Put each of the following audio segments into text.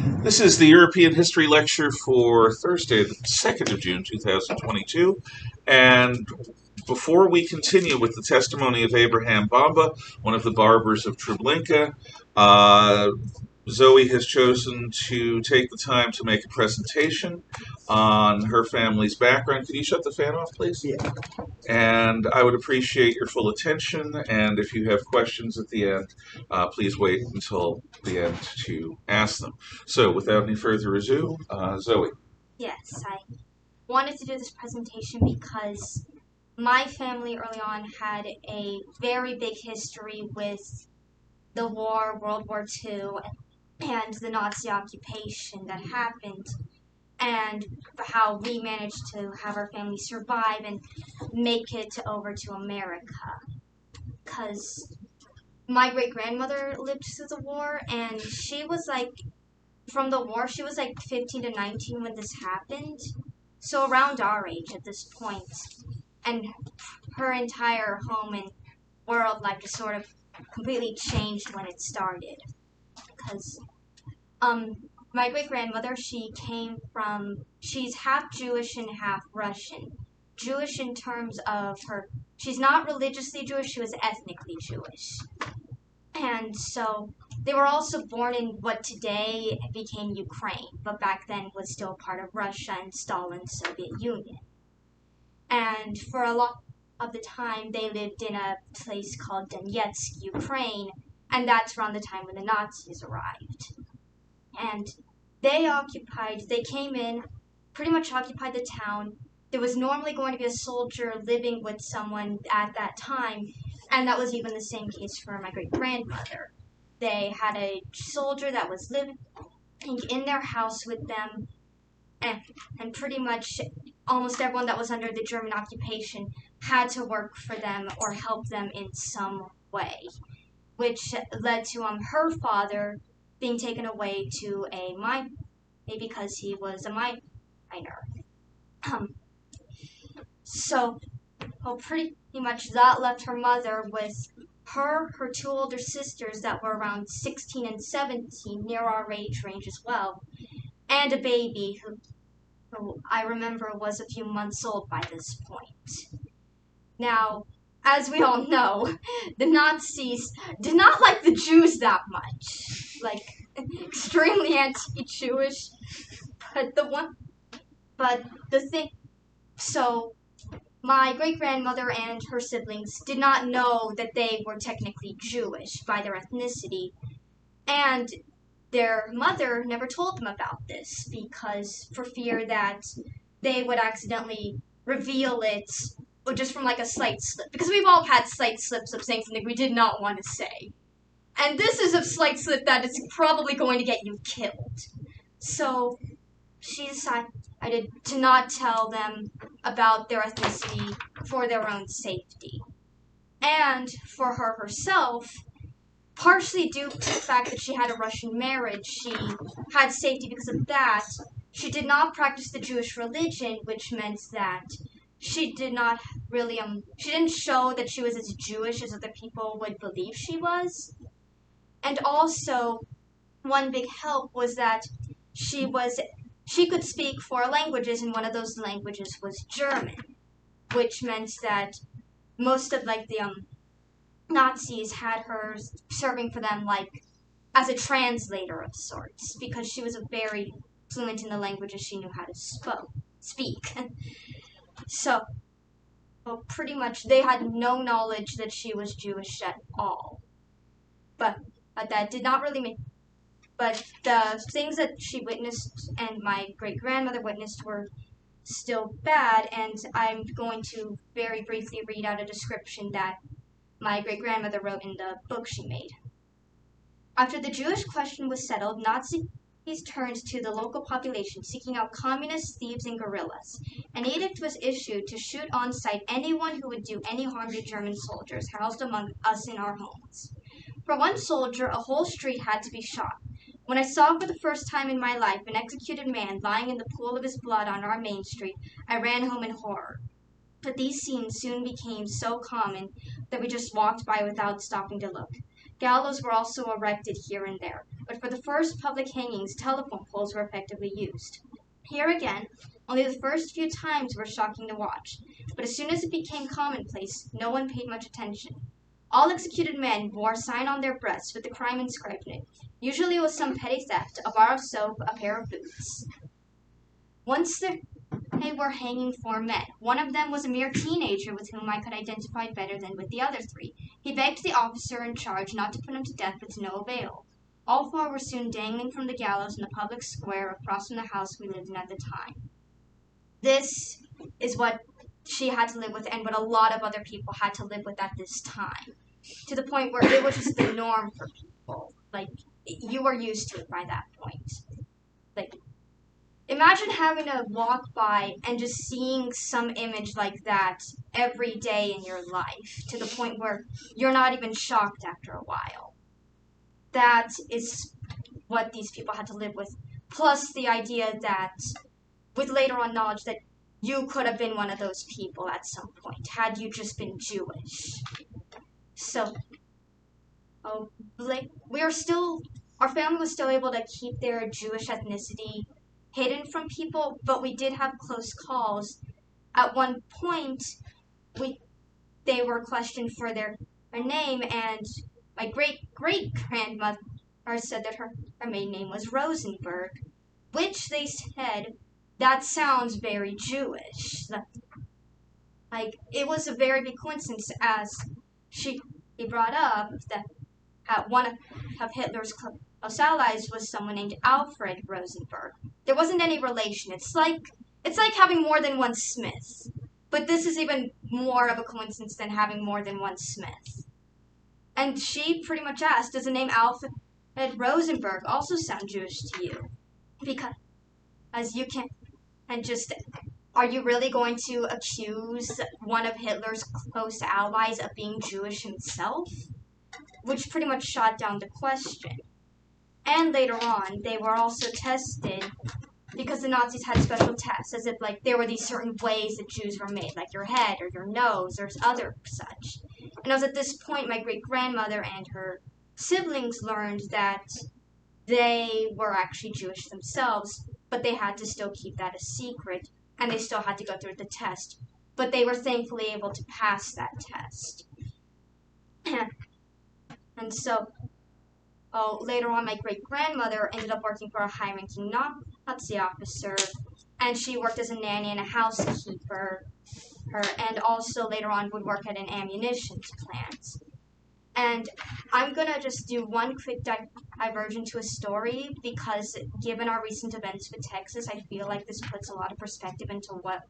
This is the European History Lecture for Thursday, the 2nd of June, 2022. And before we continue with the testimony of Abraham Bomba, one of the barbers of Treblinka, Zoe has chosen to take the time to make a presentation on her family's background. Could you shut the fan off, please? Yeah. And I would appreciate your full attention, and if you have questions at the end, please wait until the end to ask them. So, without any further ado, Zoe. Yes, I wanted to do this presentation because my family early on had a very big history with the war, World War II, and the Nazi occupation that happened, and how we managed to have our family survive and make it over to America. Because my great-grandmother lived through the war, and she was from the war, she was 15 to 19 when this happened. So around our age at this point. And her entire home and world just sort of completely changed when it started. Because my great-grandmother, she's half Jewish and half Russian. Jewish in terms of she's not religiously Jewish, she was ethnically Jewish. And so they were also born in what today became Ukraine, but back then was still part of Russia and Stalin's Soviet Union. And for a lot of the time, they lived in a place called Donetsk, Ukraine, and that's around the time when the Nazis arrived. And they came in, pretty much occupied the town. There was normally going to be a soldier living with someone at that time, and that was even the same case for my great-grandmother. They had a soldier that was living in their house with them, and pretty much almost everyone that was under the German occupation had to work for them or help them in some way, which led to her father being taken away to a mine because he was a miner. So pretty much that left her mother with her two older sisters that were around 16 and 17, near our age range as well, and a baby who I remember was a few months old by this point. Now, as we all know, the Nazis did not like the Jews that much, extremely anti-Jewish, so my great-grandmother and her siblings did not know that they were technically Jewish by their ethnicity, and their mother never told them about this for fear that they would accidentally reveal it, or just from a slight slip, because we've all had slight slips of saying something we did not want to say. And this is a slight slip that is probably going to get you killed. So she decided to not tell them about their ethnicity for their own safety. And for her herself, partially due to the fact that she had a Russian marriage, she had safety because of that. She did not practice the Jewish religion, which meant that she did not really, she didn't show that she was as Jewish as other people would believe she was. And also, one big help was that she could speak 4 languages, and one of those languages was German, which meant that most of the Nazis had her serving for them as a translator of sorts, because she was very fluent in the languages she knew how to speak. So, pretty much they had no knowledge that she was Jewish at all. But that did not really But the things that she witnessed and my great-grandmother witnessed were still bad, and I'm going to very briefly read out a description that my great-grandmother wrote in the book she made. After the Jewish question was settled, Nazis turned to the local population, seeking out communists, thieves, and guerrillas. An edict was issued to shoot on sight anyone who would do any harm to German soldiers housed among us in our homes. For one soldier, a whole street had to be shot. When I saw for the first time in my life an executed man lying in the pool of his blood on our main street, I ran home in horror. But these scenes soon became so common that we just walked by without stopping to look. Gallows were also erected here and there. but for the first public hangings, telephone poles were effectively used. Here again, only the first few times were shocking to watch, but as soon as it became commonplace, no one paid much attention. All executed men wore a sign on their breasts with the crime inscribed in it. Usually it was some petty theft, a bar of soap, a pair of boots. Once they were hanging 4 men. One of them was a mere teenager with whom I could identify better than with the other 3. He begged the officer in charge not to put him to death, but to no avail. All 4 were soon dangling from the gallows in the public square across from the house we lived in at the time. This is what she had to live with and what a lot of other people had to live with at this time, to the point where it was just the norm for people. Like, you were used to it by that point. Like, imagine having to walk by and just seeing some image like that every day in your life, to the point where you're not even shocked after a while. That is what these people had to live with, plus the idea that, with later on knowledge, that you could have been one of those people at some point, had you just been Jewish. So, our family was still able to keep their Jewish ethnicity hidden from people, but we did have close calls. At one point, they were questioned for their name, and my great-great-grandmother said that her maiden name was Rosenberg, which they said, that sounds very Jewish. Like, it was a very big coincidence, as he brought up that one of Hitler's close allies was someone named Alfred Rosenberg. There wasn't any relation. It's like having more than one Smith. But this is even more of a coincidence than having more than one Smith. And she pretty much asked, does the name Alfred Rosenberg also sound Jewish to you? Because, as you can, and just, are you really going to accuse one of Hitler's close allies of being Jewish himself? Which pretty much shot down the question. And later on, they were also tested, because the Nazis had special tests, as if like there were these certain ways that Jews were made, like your head or your nose or other such. And it was at this point my great-grandmother and her siblings learned that they were actually Jewish themselves, but they had to still keep that a secret, and they still had to go through the test. But they were thankfully able to pass that test. And so, later on, my great-grandmother ended up working for a high-ranking Nazi officer, and she worked as a nanny and a housekeeper, and also later on would work at an ammunition plant. And I'm going to just do one quick diversion to a story, because given our recent events with Texas, I feel like this puts a lot of perspective into what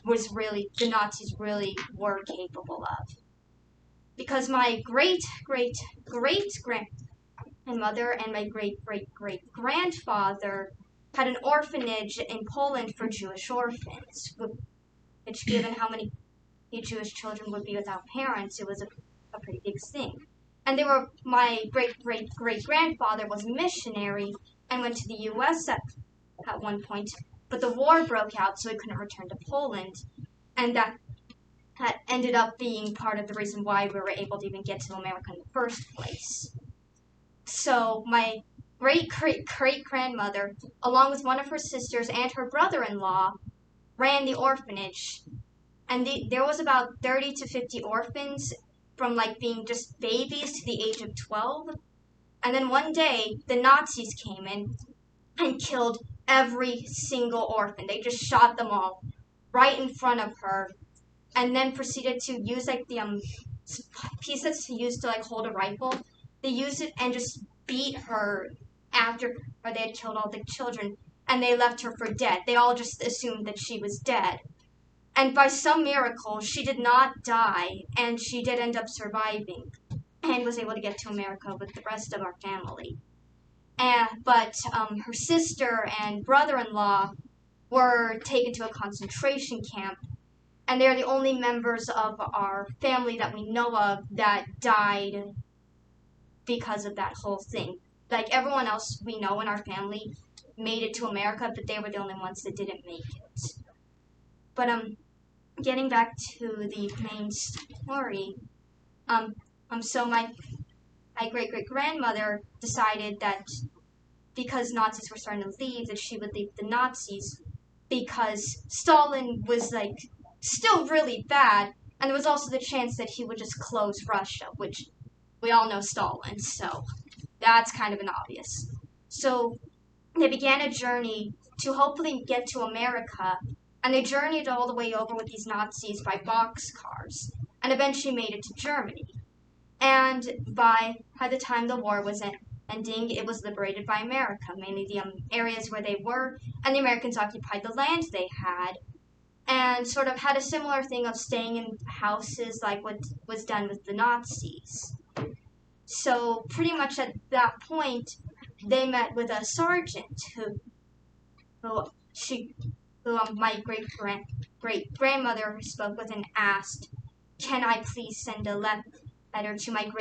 the Nazis really were capable of. Because my great-great-great-grandmother and my great-great-great-grandfather had an orphanage in Poland for Jewish orphans, which, given how many Jewish children would be without parents, it was a pretty big thing. And my great-great-great-grandfather was a missionary and went to the U.S. at one point, but the war broke out, so he couldn't return to Poland, and that ended up being part of the reason why we were able to even get to America in the first place. So my great-great-great-grandmother, along with one of her sisters and her brother-in-law, ran the orphanage. And there was about 30 to 50 orphans, from like being just babies to the age of 12. And then one day, the Nazis came in and killed every single orphan. They just shot them all right in front of her, and then proceeded to use like the pieces to use to like hold a rifle. They used it and just beat her after they had killed all the children, and they left her for dead. They all just assumed that she was dead. And by some miracle, she did not die, and she did end up surviving, and was able to get to America with the rest of our family. But her sister and brother-in-law were taken to a concentration camp, and they're the only members of our family that we know of that died because of that whole thing. Like, everyone else we know in our family made it to America, but they were the only ones that didn't make it. But getting back to the main story, so my my great-great-grandmother decided that because Nazis were starting to leave, that she would leave the Nazis because Stalin was, like, still really bad, and there was also the chance that he would just close Russia, which we all know Stalin, so that's kind of an obvious. So they began a journey to hopefully get to America, and they journeyed all the way over with these Nazis by boxcars, and eventually made it to Germany. And by the time the war was ending, it was liberated by America, mainly the areas where they were, and the Americans occupied the land they had, and sort of had a similar thing of staying in houses like what was done with the Nazis. So pretty much at that point, they met with a sergeant who my great grandmother spoke with and asked, "Can I please send a letter to my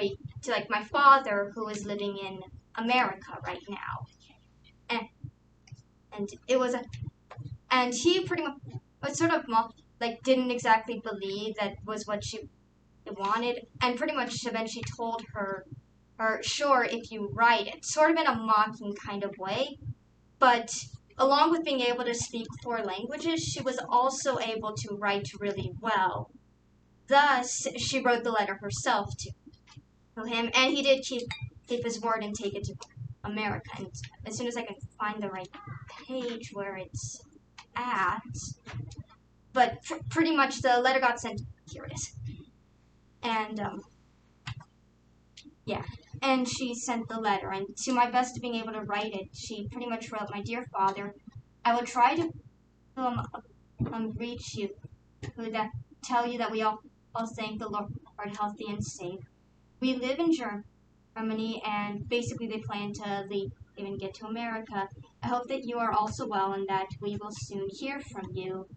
father who is living in America right now?" And it was and he pretty much sort of didn't exactly believe that was what she wanted, and pretty much eventually told her, "Sure, if you write it," sort of in a mocking kind of way. But along with being able to speak 4 languages, she was also able to write really well. Thus, she wrote the letter herself to him, and he did keep his word and take it to America. And as soon as I can find the right page where it's at, but pretty much the letter got sent. Here it is. And and she sent the letter, and to my best of being able to write it, she pretty much wrote, "My dear father, I will try to reach you, that tell you that we all thank the Lord are healthy and safe. We live in Germany, and basically they plan to leave and get to America. I hope that you are also well and that we will soon hear from you."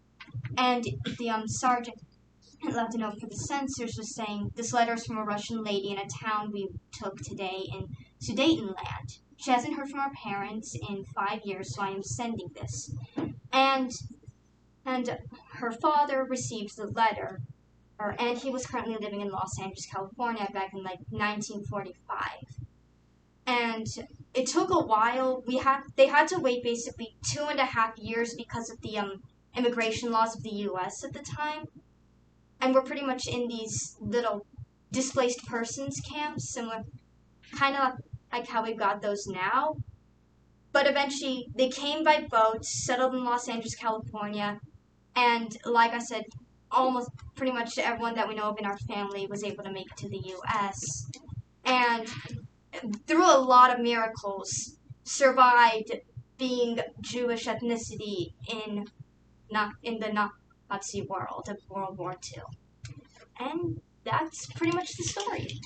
And the sergeant left a note for the censors just saying, "This letter is from a Russian lady in a town we took today in Sudetenland. She hasn't heard from her parents in 5 years, so I am sending this." And her father received the letter, and he was currently living in Los Angeles, California, back in 1945. And it took a while. They had to wait basically 2.5 years because of the immigration laws of the U.S. at the time, and we're pretty much in these little displaced persons camps, similar, kind of like how we've got those now. But eventually, they came by boat, settled in Los Angeles, California, and like I said, almost pretty much everyone that we know of in our family was able to make it to the U.S. And through a lot of miracles, survived being Jewish ethnicity in the Nazi world of World War II. And that's pretty much the story.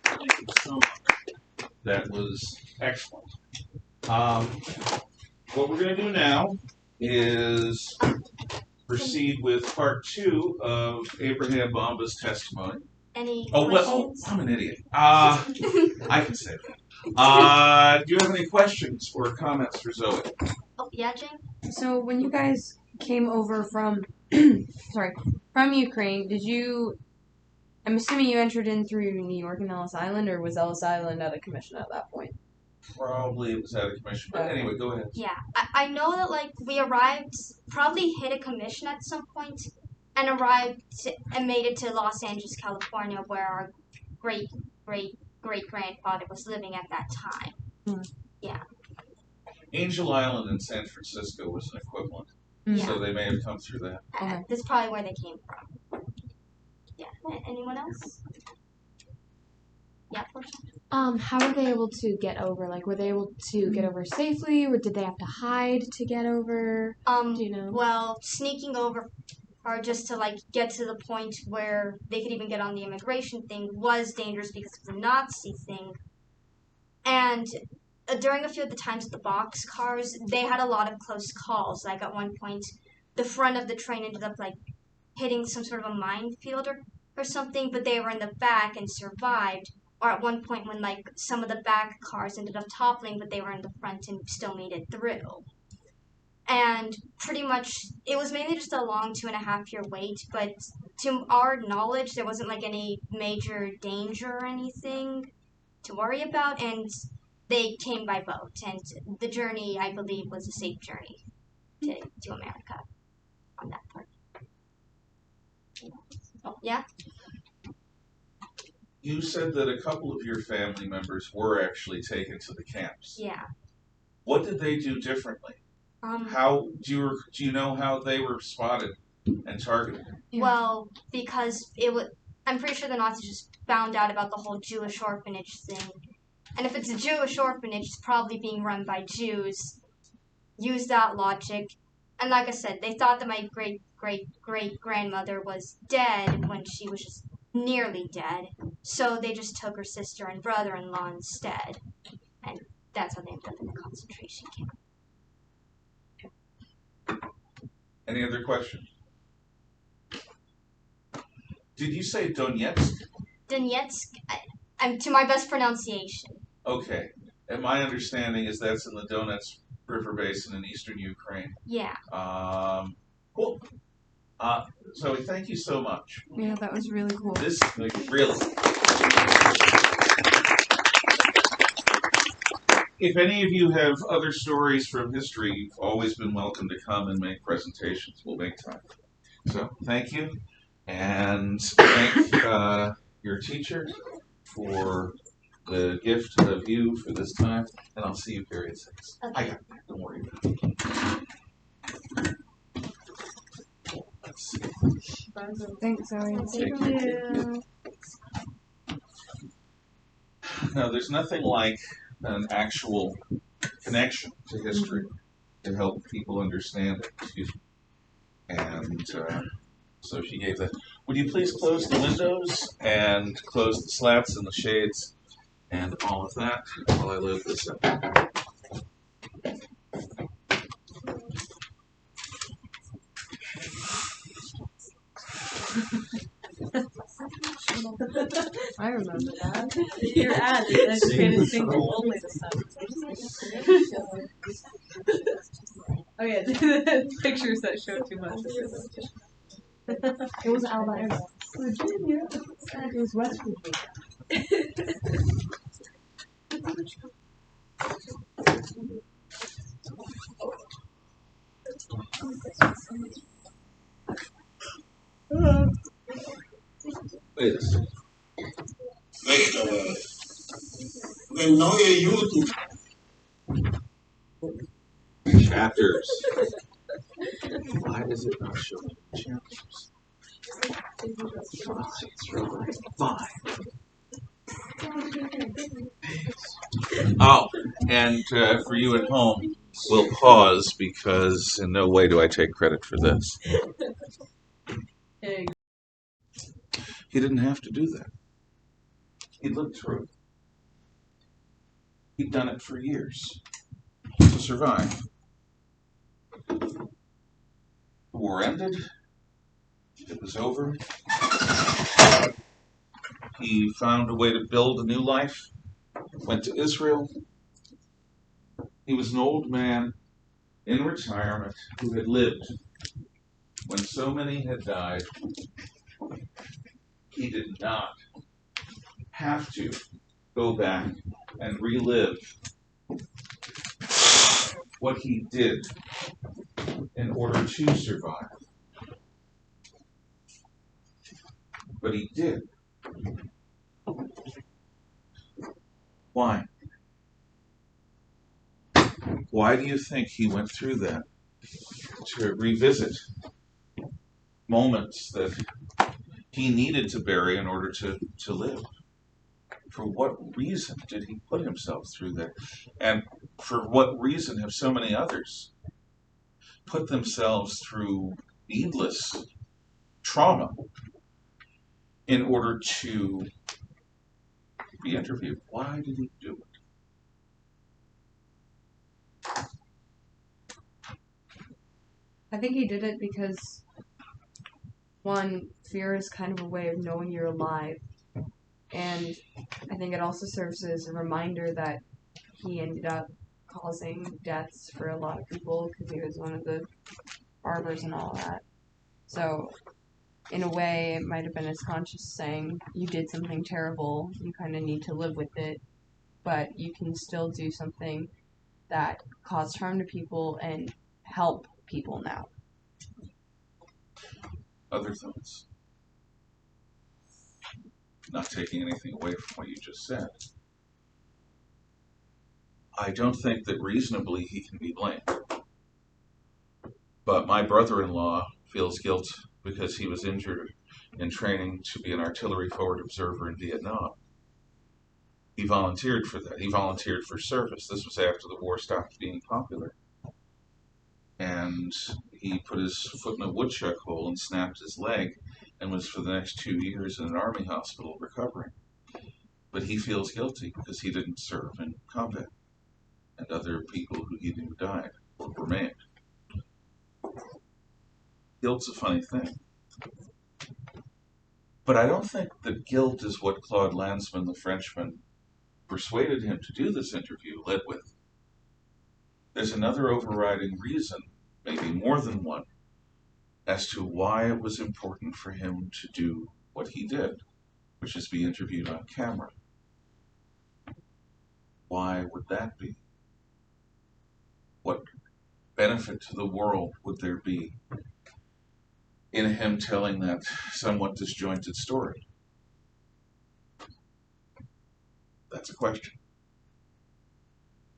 Thank you so much. That was excellent. What we're going to do now is proceed with part 2 of Abraham Bomba's testimony. Any questions? questions? I'm an idiot. I can say that. Do you have any questions or comments for Zoe? Oh, yeah, Jane? So when you guys came over from, from Ukraine, I'm assuming you entered in through New York and Ellis Island, or was Ellis Island out of commission at that point? Probably it was out of commission, but anyway, go ahead. Yeah, I know that we arrived, probably hit a commission at some point, and and made it to Los Angeles, California, where our great-great-great-grandfather was living at that time. Mm. Yeah. Angel Island in San Francisco was an equivalent, so they may have come through that. Okay. That's probably where they came from. Yeah. Anyone else? Yeah, how were they able to get over? Were they able to get over safely, or did they have to hide to get over? Do you know? Well, sneaking over, or just to get to the point where they could even get on the immigration thing, was dangerous because of the Nazi thing. And during a few of the times at the boxcars, they had a lot of close calls. At one point, the front of the train ended up hitting some sort of a minefield or something, but they were in the back and survived. Or at one point when some of the back cars ended up toppling, but they were in the front and still made it through. And pretty much, it was mainly just a long 2.5-year wait, but to our knowledge, there wasn't like any major danger or anything to worry about, and they came by boat, and the journey, I believe, was a safe journey to America on that part. Yeah? You said that a couple of your family members were actually taken to the camps. Yeah. What did they do differently? How do you know how they were spotted and targeted? Well, because I'm pretty sure the Nazis just found out about the whole Jewish orphanage thing. And if it's a Jewish orphanage, it's probably being run by Jews. Use that logic. And like I said, they thought that my great-great-great-grandmother was dead when she was just nearly dead. So they just took her sister and brother-in-law instead. And that's how they ended up in the concentration camp. Any other questions? Did you say Donetsk? Donetsk, I'm to my best pronunciation. Okay. And my understanding is that's in the Donetsk River Basin in eastern Ukraine. Yeah. Cool. Zoe, thank you so much. Yeah, that was really cool. This, really. If any of you have other stories from history, you've always been welcome to come and make presentations. We'll make time. So, thank you. And thank your teacher for the gift of you for this time. And I'll see you period 6. Okay. I got that. Don't worry about it. Let's see. Thanks, Zoe. Thank you. No, there's nothing like an actual connection to history to help people understand it. Excuse me. And so she gave that. Would you please close the windows and close the slats and the shades and all of that while I load this up? I remember that. Your ad is educated single only this time. Oh yeah, the pictures that show too much. It was Alabama. Virginia. It was West Virginia. Wait a second. When now YouTube Chapters. Why does it not show chapters? Fine. Oh, and for you at home, we'll pause because in no way do I take credit for this. He didn't have to do that. He lived through it. He'd done it for years to survive. The war ended. It was over. He found a way to build a new life. Went to Israel. He was an old man in retirement who had lived when so many had died. He did not have to go back and relive what he did in order to survive. But he did. Why? Why do you think he went through that? To revisit moments that he needed to bury in order to live. For what reason did he put himself through that? And for what reason have so many others put themselves through needless trauma in order to be interviewed? Why did he do it? I think he did it because, one, fear is kind of a way of knowing you're alive. And I think it also serves as a reminder that he ended up causing deaths for a lot of people because he was one of the barbers and all that. So in a way, it might have been his conscience saying, you did something terrible, you kind of need to live with it, but you can still do something that caused harm to people and help people now. Other thoughts? Not taking anything away from what you just said. I don't think that reasonably he can be blamed. But my brother-in-law feels guilt because he was injured in training to be an artillery forward observer in Vietnam. He volunteered for that. He volunteered for service. This was after the war stopped being popular. And he put his foot in a woodchuck hole and snapped his leg and was for the next 2 years in an army hospital recovering. But he feels guilty because he didn't serve in combat, and other people who he knew died or were maimed. Guilt's a funny thing. But I don't think that guilt is what Claude Lanzmann, the Frenchman, persuaded him to do this interview led with. There's another overriding reason, maybe more than one, as to why it was important for him to do what he did, which is be interviewed on camera. Why would that be? What benefit to the world would there be in him telling that somewhat disjointed story? That's a question.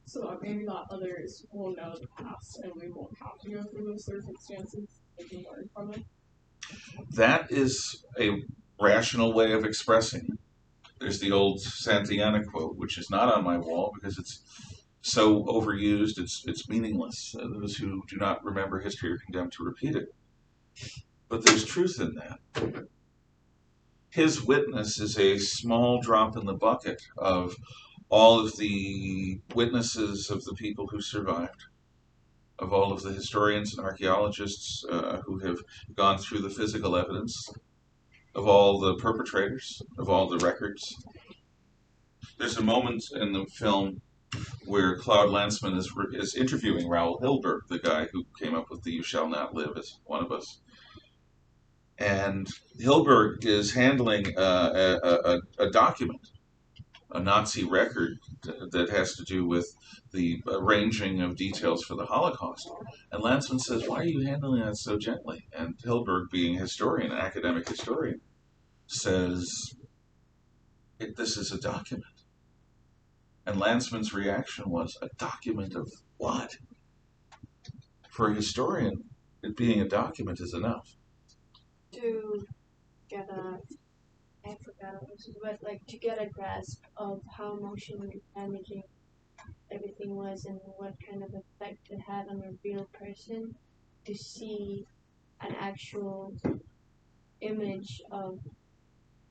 So maybe not others will know the past and we won't have to go through those circumstances and we learn from it. That is a rational way of expressing it. There's the old Santayana quote, which is not on my wall because it's so overused, it's meaningless. Those who do not remember history are condemned to repeat it. But there's truth in that. His witness is a small drop in the bucket of all of the witnesses of the people who survived, of all of the historians and archaeologists who have gone through the physical evidence, of all the perpetrators, of all the records. There's a moment in the film where Claude Lanzmann is interviewing Raoul Hilberg, the guy who came up with the "You Shall Not Live as One of Us." And Hilberg is handling a document, a Nazi record that has to do with the arranging of details for the Holocaust. And Lanzmann says, "Why are you handling that so gently?" And Hilberg, being a historian, an academic historian, says, "This is a document." And Lanzmann's reaction was, "A document of what?" For a historian, it being a document is enough. To get I forgot what it was, but like to get a grasp of how emotionally damaging everything was and what kind of effect it had on a real person, to see an actual image of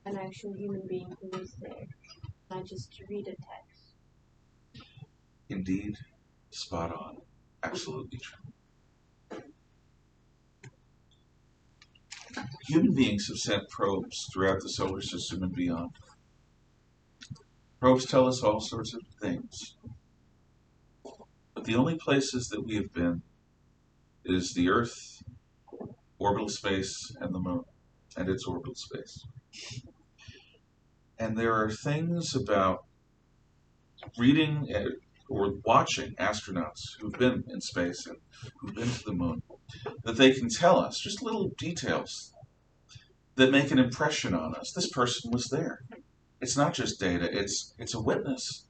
an actual human being who was there, not just to read a text. Indeed, spot on, absolutely true. Human beings have sent probes throughout the solar system and beyond. Probes tell us all sorts of things. But the only places that we have been is the Earth, orbital space, and the Moon, and its orbital space. And there are things about reading or watching astronauts who've been in space and who've been to the Moon that they can tell us, just little details that make an impression on us. This person was there. It's not just data, it's a witness.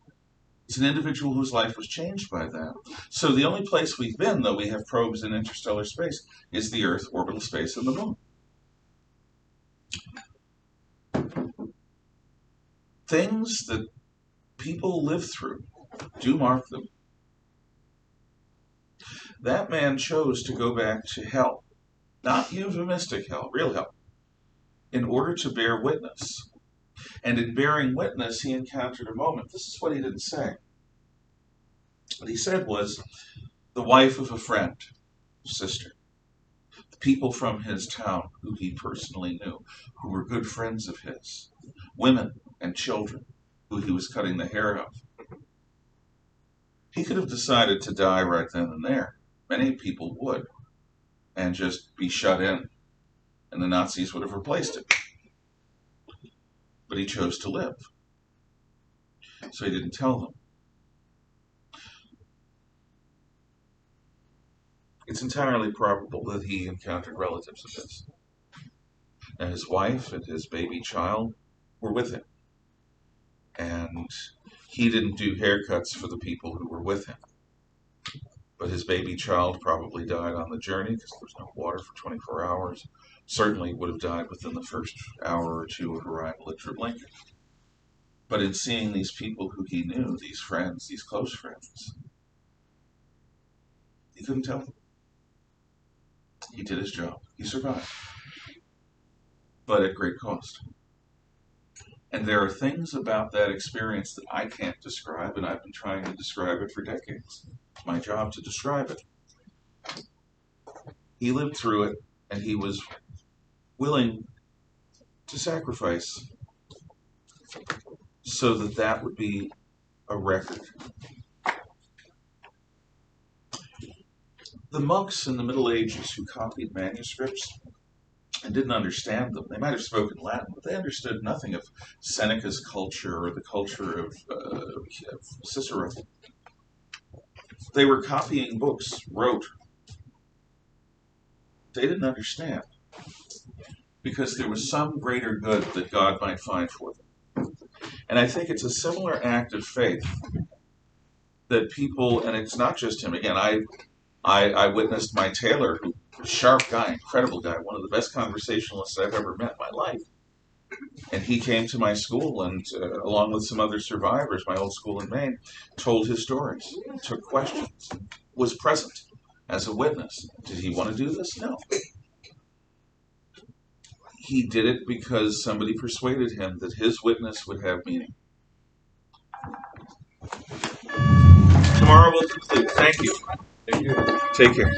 It's an individual whose life was changed by that. So the only place we've been, though we have probes in interstellar space, is the Earth, orbital space, and the Moon. Things that people live through do mark them. That man chose to go back to hell, not euphemistic hell, real hell, in order to bear witness. And in bearing witness, he encountered a moment. This is what he didn't say. What he said was, the wife of a friend, sister, the people from his town who he personally knew, who were good friends of his, women and children who he was cutting the hair of. He could have decided to die right then and there. Many people would, and just be shut in and the Nazis would have replaced it. But he chose to live, so he didn't tell them. It's entirely probable that he encountered relatives of his, and his wife and his baby child were with him. And he didn't do haircuts for the people who were with him. But his baby child probably died on the journey because there was no water for 24 hours. Certainly would have died within the first hour or two of arrival at Treblinka. But in seeing these people who he knew, these friends, these close friends, he couldn't tell them. He did his job. He survived. But at great cost. And there are things about that experience that I can't describe, and I've been trying to describe it for decades. It's my job to describe it. He lived through it, and he was willing to sacrifice so that that would be a record. The monks in the Middle Ages who copied manuscripts and didn't understand them, they might have spoken Latin, but they understood nothing of Seneca's culture or the culture of Cicero. They were copying books, wrote. They didn't understand because there was some greater good that God might find for them. And I think it's a similar act of faith that people, and it's not just him. Again, I witnessed my tailor, who sharp guy, incredible guy, one of the best conversationalists I've ever met in my life. And he came to my school and, along with some other survivors, my old school in Maine, told his stories, took questions, was present as a witness. Did he want to do this? No. He did it because somebody persuaded him that his witness would have meaning. Tomorrow we'll conclude. Thank you. Thank you. Take care.